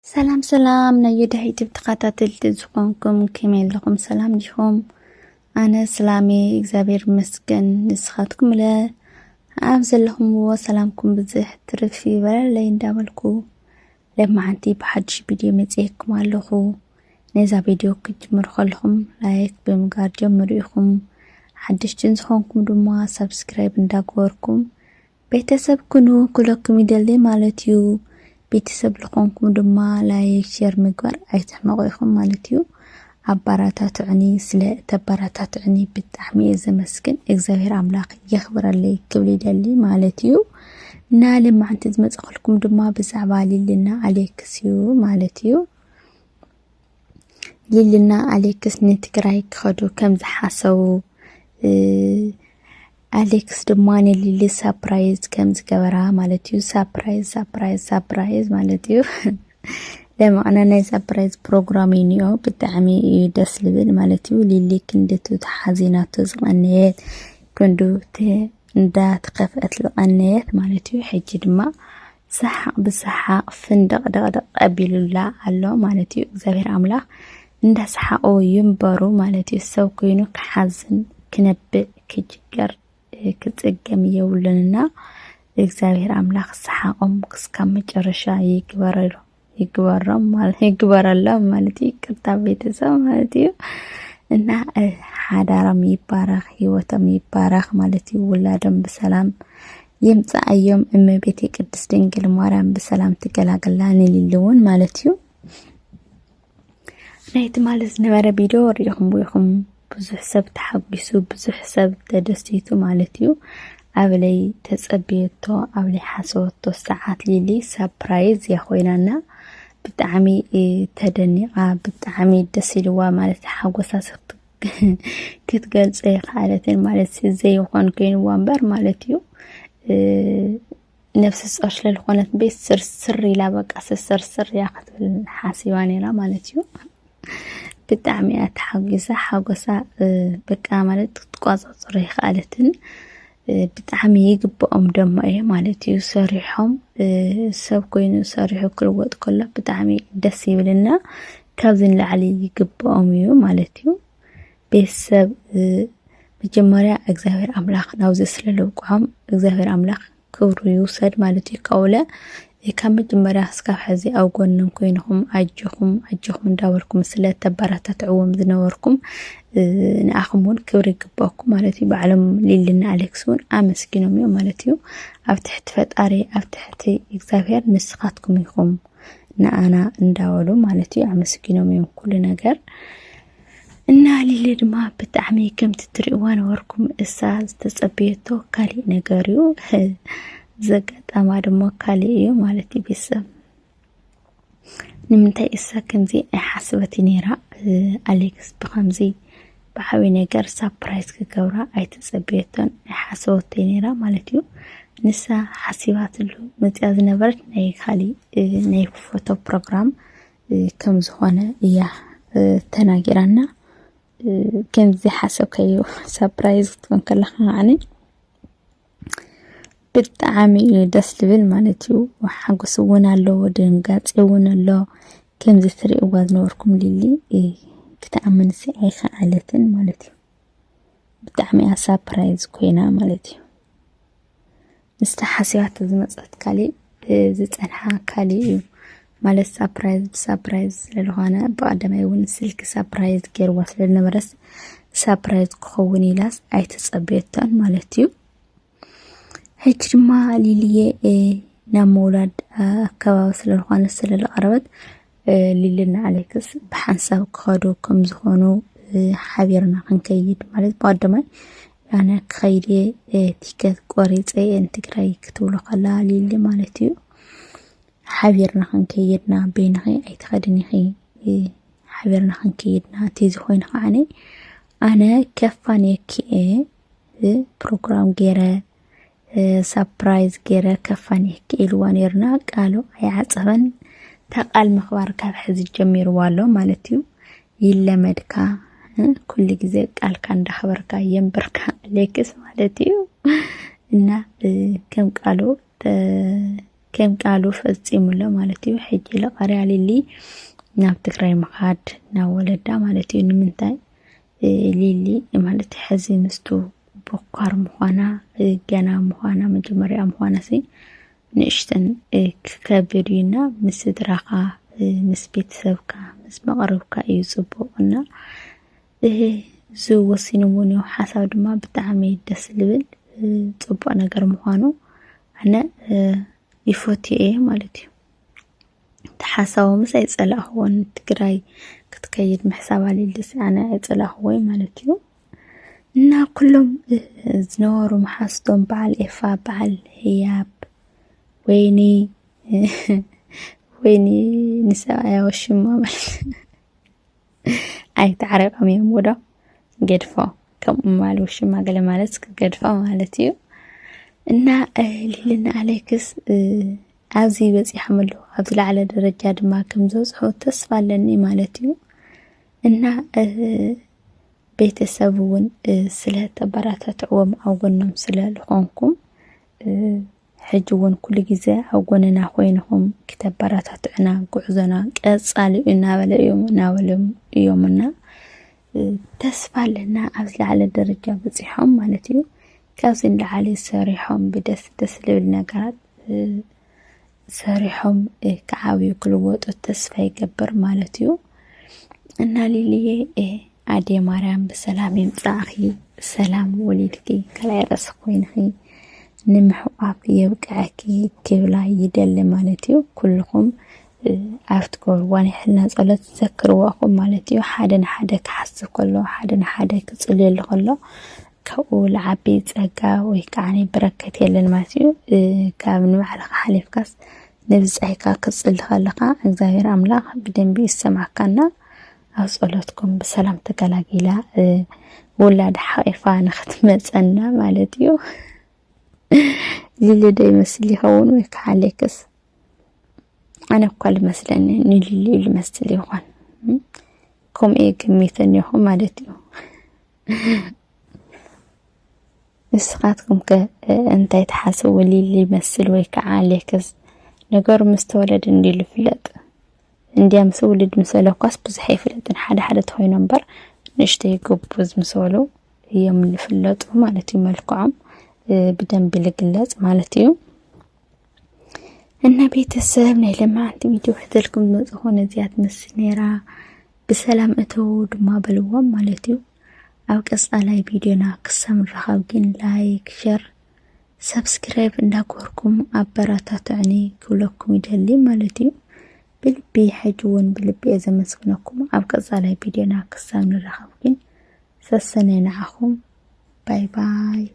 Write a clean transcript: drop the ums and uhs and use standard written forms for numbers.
سلام سلام نيده تبتقاتل تزخونكم كمين لكم سلام لكم أنا سلامي إكزابير مسكن نسخاتكم لا أبزل لهم وسلامكم بزح ترفي ولا لين داولكو لما عندي بحدش فيديو متيكم علىكم نزا فيديو كتمر خلهم لايك بمقار جمريكم حدش تنزخونكم دما سبسكرايب نداقوركم بيتسب كنو كلكم يدلي مالتيو ቤተሰብ ልኾንኩም ድማ ላይክ ሼር ምግባር ኣይትሕመቑኢኹም ማለት እዩ ኣባራታትዕኒ ስለ ተባራታትዕኒ ብጣዕሚ ዘመስግን እግዚአብሔር አምላክ ይኽብረለይ ክብል ይደሊ ማለት እዩ እና ለማዕንቲ ዝመጽኸልኩም ድማ ብዛዕባ ሊልና አሌክስ እዩ ማለት እዩ ሊልና አሌክስ ንትግራይ ክኸዱ ከም ዝሓሰቡ አሌክስ ደማኔ ሊሊ ሰርፕራይዝ ከም ዝገበራ ማለት እዩ ሰርፕራይዝ ማለት እዩ ለማዕና ናይ ሰርፕራይዝ ፕሮግራም እዩ ብጣዕሚ ደስ ልብል ማለት እዩ ሊሊ ክንደቱ ተሓዚናቶ ዝቀነየት ክንደቱ እንዳተከፈት ዝቀነየት ማለት እዩ ሕጂ ድማ ሰሓቅ ብሰሓቅ ፍንደቅ ደቅደቅ አቢሉላ አሎ ማለት እዩ እግዚአብሔር አምላክ እንዳሰሓቁ ይምበሩ ማለት እዩ ሰው ኮይኑ ከሓዝን ክነብዕ ክጅገር كتقم يولنا እግዚአብሔር አምላክ ሰሓቆም እስከ መጨረሻ ይግበረላ ማለት ይቅርታ ቤተሰብ ማለት እዩ እና ሓዳራም ይባረኽ ህይወቶም ይባረኽ ማለት ይውላደም በሰላም ይምጻአዮም እመቤቴ ቅድስት ድንግል ማርያም በሰላም ትገላገላን ይልውን ማለት እዩ ናይት ማለት ነበረ ቪዲዮ ሪኹም ብዙሕ ሰብ ተሓጊሱ ብዙሕ ሰብ ተደስቲቱ ማለት እዩ ኣብለይ ተጸብየቶ ኣብለይ ሓሰወቶ ሰዓት ሊሊ ሰርፕራይዝ ያኾይናና ብጣዕሚ ተደኒቃ ብጣዕሚ ደስ ኢልዋ ማለት ሓጎሳ ክትገልጽ ይኽኣለትን ማለት ዘይኾን ኮይንዋ እምበር ማለት እዩ ነፍስ ጸሽለ ዝኾነት ቤት ስርስር ኢላ በቃ ስርስር ያ ክትብል ሓሲባ ነይራ ማለት እዩ ብጣዕሚ ኣተሓጊሳ ሓጎሳ በቃ ማለት ትቋጻጽር ይኽኣለትን ብጣዕሚ ይግብኦም ደሞ እየ ማለት እዩ ሰሪሖም ሰብ ኮይኑ ሰሪሑ ክልወጥ ከሎ ብጣዕሚ ደስ ይብልና ካብዝን ላዕሊ ይግብኦም እዩ ማለት እዩ ቤተሰብ መጀመርያ እግዚአብሔር አምላክ ናውዚ ስለለውቆም እግዚአብሔር አምላክ ክብሩ ይውሰድ ማለት እዩ ካውለ ከም መጀመርያ እስካብ ሕዚ ኣብ ጎንም ኮይንኩም ኣጅኹም እንዳበርኩም ስለ ተባራታትዕዎም ዝነበርኩም ንኣኹምን ክብሪ ይግባኩም ማለት እዩ በዓለም ሊልና አሌክስን ኣመስግኖም እዩ ማለት እዩ ኣብ ትሕቲ ፈጣሪ ኣብ ትሕቲ እግዚአብሔር ንስኻትኩም ይኹም ንኣና እንዳወሉ ማለት እዩ ኣመስግኖም እዩ ኩሉ ነገር እና ሊሊ ድማ ብጣዕሚ ከም ትትሪእዋ ነበርኩም እሳ ዝተጸብየቶ ካሊእ ነገር እዩ ዘጋጣማ ደሞ ካሊእ እዩ ማለት እዩ ቤተሰብ ንምንታይ እሳ ከምዚ ኣይሓስበት ነይራ አሌክስ ብከምዚ ብዓቢ ነገር ሰርፕራይዝ ክገብራ ኣይተጸብየቶን ኣይሓሰበት ነይራ ማለት እዩ ንሳ ሓሲባትሉ መጽያ ዝነበረት ናይ ካሊእ ናይ ፎቶ ፕሮግራም ከም ዝኾነ እያ ተናጊራና ከምዚ ሓሰብከዩ ሰርፕራይዝ ክትኮን ከለኻ ዓኒ ብጣዕሚ ደስ ልብል ማለት እዩ ሓጎስ እውን ኣሎ ድንጋጽ እውን ኣሎ ከምዚ ትሪእዋ ዝነበርኩም ሊሊ ክትኣምንሲ ኣይኽኣለትን ማለት እዩ ብጣዕሚ ሰርፕራይዝ ኮይና ማለት እዩ ንስተሓሲባት ዝመጸት ካሊእ ዝጸንሓ ካሊእ እዩ ማለት ሰርፕራይዝ ስለዝኾነ ብቀዳማይ እውን ስልክ ሰርፕራይዝ ገይርዋ ስለነበረስ ሰርፕራይዝ ክኸውን ኢላስ ኣይተጸብየቶን ማለት እዩ ሕጂ ድማ ሊሊየ ናብ መውላድ ኣከባቢ ስለዝኾነ ስለለቐረበት ሊልና አሌክስ ብሓንሳብ ክኸዱ ከም ዝኾኑ ሓቢርና ክንከይድ ማለት ብቀዳማይ ኣነ ክኸይድ ቲኬት ቆሪፀ ትግራይ ክትብሎ ከላ ሊሊ ማለት እዩ ሓቢርና ክንከይድና በይንኺ ኣይትኸድኒኺ ሓቢርና ክንከይድና ተዚ ኮይኑ ከዓኒ ኣነ ከፋን የክኤ ፕሮግራም ገይረ ሰርፕራይዝ ገይረ ከፋን የክኤልዋ ነርና ቃሉ ኣይዓጸበን ተቃል መኽባር ካብ ሕዚ ጀሚርዋ ኣሎ ማለት እዩ ይለመድካ ኩሉ ግዜ ቃልካ እንዳኸበርካ የምበርካ አሌክስ ማለት እዩ እና ከም ቃሉ كم قالوا فصيمله مالتي حجي لقريا ليلي ناب تግራይ مخاد نا ولدا مالتي نمنتاي ليلي مالتي حزينستو بقار مخانا جنا مخانا مجمريا مخانا سي نشتن كبرينا مسدرقا مس بيتسبكا مس مقربكا يصبونا زو وسينونيو حساب دما بتعمي دس لبل صبو ነገር مخانو انا يفوتي مالتي تحسوا مس يصلحون تግራይ كتكيد محساب علي دس انا يصلحوي مالتي እና كلهم زنورو محاستم بعل إفا بعل هياب ويني نساء يا وشما أي تعرف أمي مودا قدفا كم مال وشما قال مالتك قدفا مالتيو إن ليلنا عليكس عاوزي بس يحملو عاوزي على درجة ما كم زوز حو تصفى لني مالتيو إن ቤተሰቡን ስለ ተበራታትዕዎም አውጎኖም ስለልኾንኩም ሕጅውን ኩሉ ግዜ አውጎነና ኮይንኩም ከተበራታትዕና ጉዕዞና ቀጻሊ እናበለም እዮምና ተስፋ ለና ኣብዚ ላዕለ ደረጃ በፂሖም ማለት እዩ ካብዚ ላዕለ ሰሪሖም ብደስ ደስ ልብል ነገራት ሰሪሖም ከዓብዩ ክልወጡ ተስፋ ይገብር ማለት እዩ እና ሊልዬ አዴ ማርያም በሰላም ይምጻኺ ሰላም ወሊድኪ ከላይ ራስ ኮይንኺ ንምሕቋፍ ይብቃዕኪ ክብላ ይደል ማለት እዩ ኩልኩም አፍትኮር ዋን ሕልና ጸሎት ዘክርዋኩም ማለት እዩ ሓደ ንሓደ ክሓስብ ከሎ ሓደ ንሓደ ክጽልየሉ ከሎ ከኡል ዓቢ ጸጋ ወይ ከዓኒ በረከት የለን ማለት እዩ ካብ ንባዕልኻ ሓሊፍካስ ንብጻይካ ክጽል ከለኻ እግዚአብሔር አምላክ ብደንቢ ይሰማካና أصلتكم بسلام تقلاقيلا ولاد حقيفة نختمتنا مالتيو للي دا يمثلي هون ويك عليكس أنا بقال مثلا نلي المثلي هون كم إيه كميثني هون مالتيو نسخاتكم أنت يتحاسوا للي يمثل ويك عليكس نقر مستولد ندي لفلت እንዲያም ሰውልድ መሰለኳስ ብዙሕ ይፍለጥን ሓደ ተሆይ ነበር ንሽተይ ጎብዝ መሰሉ እዮም ልፍለጡ ማለት እዩ መልክዖም ብደንብ ልግለጽ ማለት እዩ እና ቤተሰብ ናይ ለማዓንቲ ቪዲዮ ሕተልኩም መጽኾነ ዚያት መስኔራ بسلام أتو دما بلوام مالتيو أو كسالي فيديونا كسام رخاوين لايك شير سبسكرايب انداكوركم أبراتا تعني كلكم يدهلي مالتيو بلبي حجوون بلبي إذا مسكنكم أو كسالي فيديونا كسام رخاوين سسنين عخم باي باي.